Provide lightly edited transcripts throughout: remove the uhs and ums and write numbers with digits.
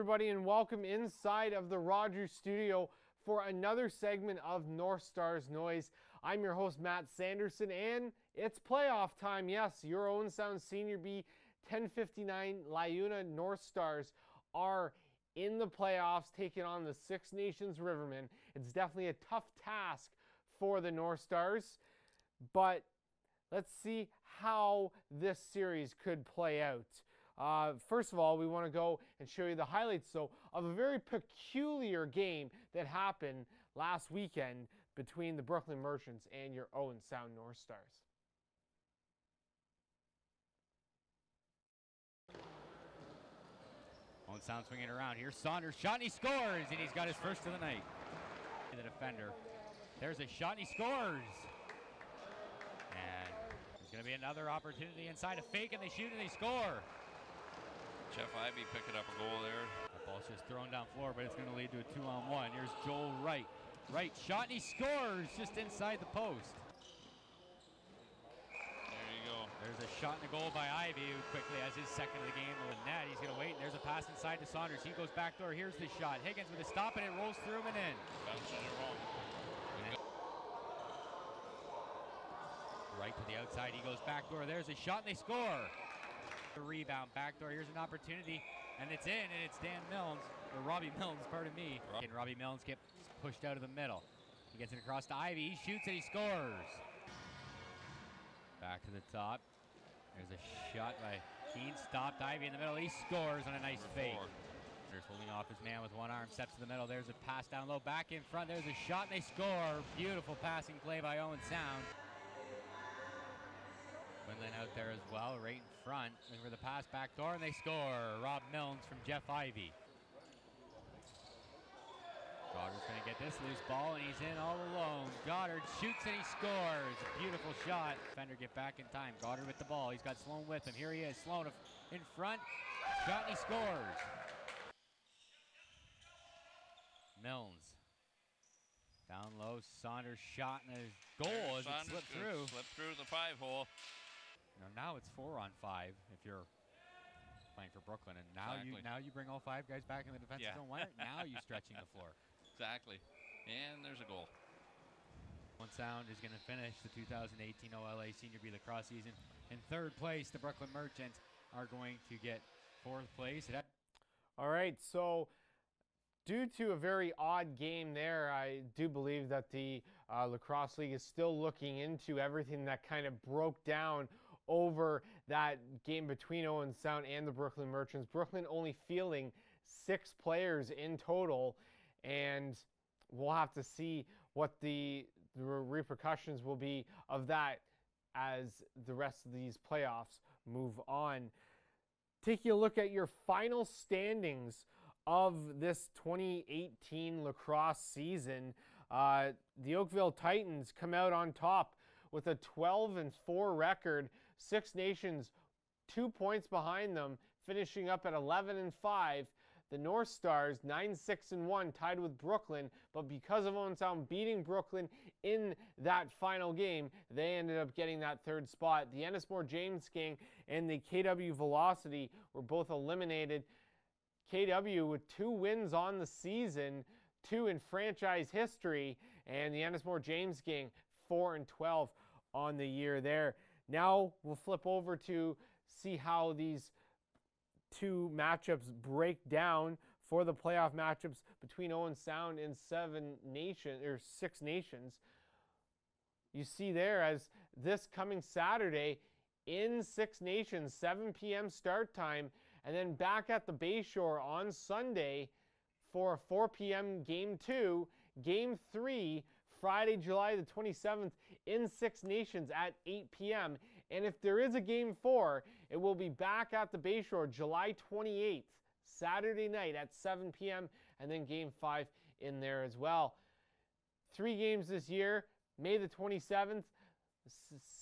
everybody, and welcome inside of the Rogers studio for another segment of North Stars Noise. I'm your host, Matt Sanderson, and it's playoff time. Yes, your Owen Sound Senior B 1059 Liuna North Stars are in the playoffs, taking on the Six Nations Rivermen. It's definitely a tough task for the North Stars, but let's see how this series could play out. First of all, we want to go and show you the highlights of a very peculiar game that happened last weekend between the Brooklyn Merchants and your Owen Sound North Stars. Owen Sound swinging around. Here's Saunders' shot, and he scores, and he's got his first of the night. The defender. There's a shot, and he scores. And there's going to be another opportunity inside, a fake, and they shoot, and they score. Jeff Ivey picking up a goal there. That ball's just thrown down floor, but it's going to lead to a 2-on-1. Here's Joel Wright. Right shot, and he scores just inside the post. There you go. There's a shot and a goal by Ivey, who quickly has his second of the game with the net. He's going to wait, and there's a pass inside to Saunders. He goes back door. Here's the shot. Higgins with a stop, and it rolls through him and in. Bouncing it wrong. Right to the outside. He goes back door. There's a shot, and they score. The rebound back door. Here's an opportunity, and it's in, and it's Dan Milnes, or Robbie Milnes, pardon me. And Robbie Milnes gets pushed out of the middle. He gets it across to Ivey. He shoots, and he scores. Back to the top. There's a shot by Keane. Stopped Ivey in the middle. He scores on a nice fake. There's holding off his man with one arm. Steps to the middle. There's a pass down low. Back in front. There's a shot, and they score. Beautiful passing play by Owen Sound. Quinlan out there as well, right in front. Looking for the pass back door, and they score. Rob Milnes from Jeff Ivey. Goddard's going to get this loose ball, and he's in all alone. Goddard shoots, and he scores. A beautiful shot. Defender get back in time. Goddard with the ball. He's got Sloan with him. Here he is. Sloan in front. Shot, and he scores. Milnes. Down low. Saunders shot, and a goal as it slipped through. Slipped through the 5-hole. Now it's 4-on-5 if you're playing for Brooklyn, and now you bring all 5 guys back in the defensive zone. Why aren't now you stretching the floor? Exactly, and there's a goal. Owen Sound is going to finish the 2018 OLA Sr. B lacrosse season in 3rd place. The Brooklyn Merchants are going to get 4th place. All right, so due to a very odd game there, I do believe that the Lacrosse League is still looking into everything that kind of broke down over that game between Owen Sound and the Brooklyn Merchants. Brooklyn only fielding 6 players in total, and we'll have to see what the repercussions will be of that as the rest of these playoffs move on. Taking a look at your final standings of this 2018 lacrosse season, the Oakville Titans come out on top with a 12-4 record. Six Nations 2 points behind them, finishing up at 11-5. The North Stars 9-6-1, tied with Brooklyn, but because of Owen Sound beating Brooklyn in that final game, they ended up getting that 3rd spot. The Ennismore James Gang and the KW Velocity were both eliminated. KW with 2 wins on the season, 2 in franchise history, and the Ennismore James Gang 4-12 on the year there. Now we'll flip over to see how these 2 matchups break down for the playoff matchups between Owen Sound and Six Nations. You see there, as this coming Saturday in Six Nations, 7 p.m. start time, and then back at the Bayshore on Sunday for a 4 p.m. Game 2. Game 3, Friday, July the 27th in Six Nations at 8 p.m. And if there is a Game 4, it will be back at the Bayshore July 28th, Saturday night at 7 p.m. and then Game 5 in there as well. 3 games this year. May the 27th,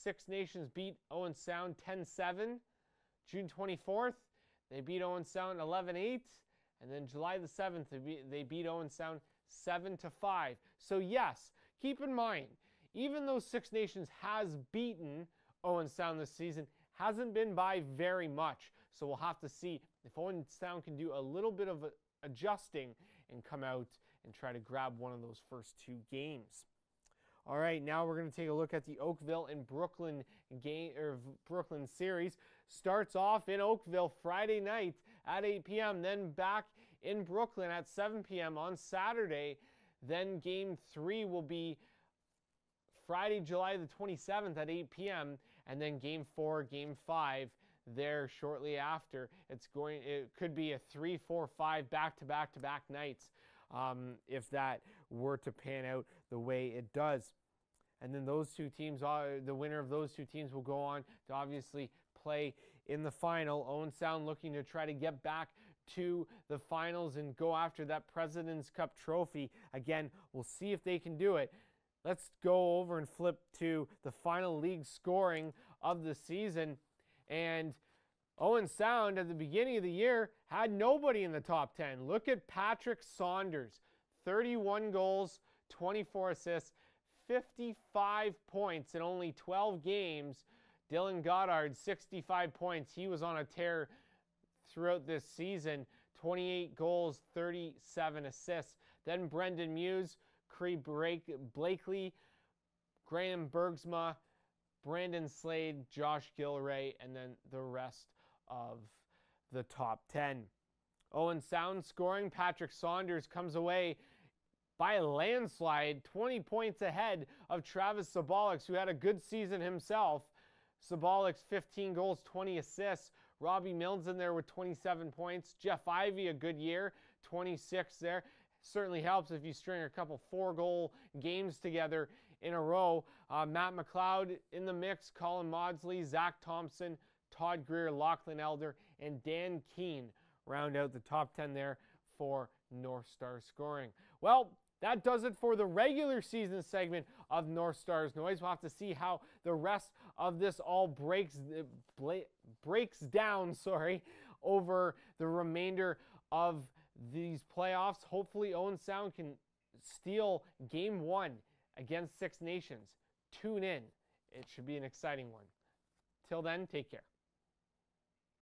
Six Nations beat Owen Sound 10-7. June 24th, they beat Owen Sound 11-8. And then July the 7th, they beat Owen Sound 7-5. So yes, keep in mind, even though Six Nations has beaten Owen Sound this season, hasn't been by very much. So we'll have to see if Owen Sound can do a little bit of adjusting and come out and try to grab one of those first 2 games. All right, now we're going to take a look at the Oakville and Brooklyn game, or Brooklyn series. Starts off in Oakville Friday night at 8 p.m., then back in Brooklyn at 7 p.m. on Saturday. Then Game 3 will be Friday, July the 27th at 8 p.m., and then Game 4, Game 5 there shortly after. It could be a 3, 4, 5 back-to-back-to-back nights if that were to pan out the way it does. And then those 2 teams, the winner of those 2 teams will go on to obviously play in the final. Owen Sound looking to try to get back to the finals and go after that President's Cup trophy. Again, we'll see if they can do it. Let's go over and flip to the final league scoring of the season. And Owen Sound at the beginning of the year had nobody in the top 10. Look at Patrick Saunders, 31 goals, 24 assists, 55 points in only 12 games. Dylan Goddard, 65 points. He was on a tear throughout this season, 28 goals, 37 assists. Then Brendan Muse, Cree Blakely, Graham Bergsma, Brandon Slade, Josh Gilray, and then the rest of the top 10. Owen Sound scoring, Patrick Saunders comes away by a landslide, 20 points ahead of Travis Sabolics, who had a good season himself. Sabolics, 15 goals, 20 assists. Robbie Mills in there with 27 points. Jeff Ivey, a good year, 26 there. Certainly helps if you string a couple 4-goal games together in a row. Matt McLeod in the mix, Colin Maudsley, Zach Thompson, Todd Greer, Lachlan Elder, and Dan Keene round out the top 10 there for North Star scoring. Well, that does it for the regular season segment of North Star's Noise. We'll have to see how the rest of this all breaks down over the remainder of these playoffs. Hopefully Owen Sound can steal Game 1 against Six Nations. Tune in. It should be an exciting one. Till then, take care.